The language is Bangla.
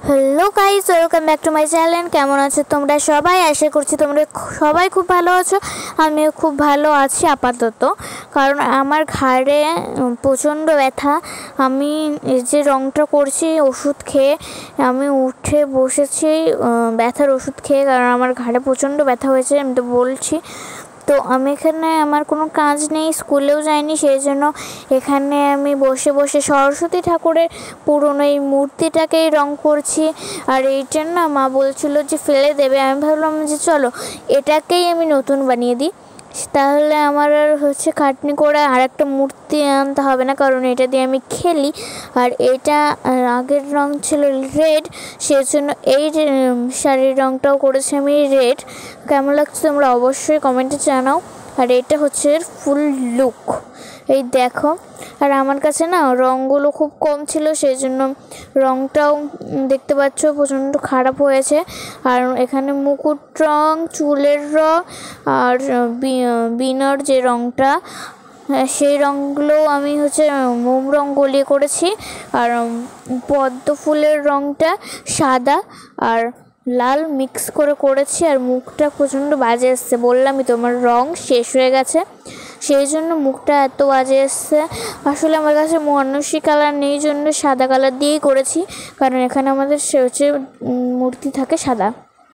Hello guys, welcome back to my channel. কেমন আছো তোমরা সবাই? আশা করছি তোমরা সবাই খুব ভালো আছো। আমিও খুব ভালো আছি আপাতত, কারণ আমার ঘাড়ে প্রচণ্ড ব্যথা। আমি এই যে রঙটা করছি ওষুধ খেয়ে, আমি উঠে বসেছি ব্যথার ওষুধ খেয়ে, কারণ আমার ঘাড়ে প্রচণ্ড ব্যথা হয়েছে। আমি তো বলছি, তো আমি এখানে আমার কোনো কাজ নেই, স্কুলেও যাইনি, সেই জন্য এখানে আমি বসে বসে সরস্বতী ঠাকুরের পুরনো এই মূর্তিটাকেই রং করছি। আর এইটার না মা বলছিল যে ফেলে দেবে, আমি ভাবলাম যে চলো এটাকেই আমি নতুন বানিয়ে দিই, তাহলে আমার আর খাটনি করে আর একটা মূর্তি আনতে হবে না, কারণ এটা দিয়ে আমি খেলি। আর এটা আগের রং ছিল রেড, সেজন্য এই শাড়ির রংটাও করেছি আমি রেড। কেমন লাগছে তোমরা অবশ্যই কমেন্টে জানাও। আর এটা হচ্ছে ফুল লুক, এই দেখো। আর আমার কাছে না রঙগুলো খুব কম ছিল, সেই জন্য রঙটাও দেখতে পাচ্ছ প্রচণ্ড খারাপ হয়েছে। আর এখানে মুকুট রং, চুলের রং, আর বিনার যে রঙটা, সেই রঙগুলো আমি মোম রঙ গলিয়ে করেছি। আর পদ্ম ফুলের রঙটা সাদা আর লাল মিক্স করে করেছি। আর মুখটা প্রচণ্ড বাজে এসছে, বললামই তোমার রং শেষ হয়ে গেছে, সেই জন্য মুখটা এত বাজে এসছে। আসলে আমার কাছে মনস্বী কালার নেই, জন্য সাদা কালার দিয়েই করেছি, কারণ এখানে আমাদের মূর্তি থাকে সাদা।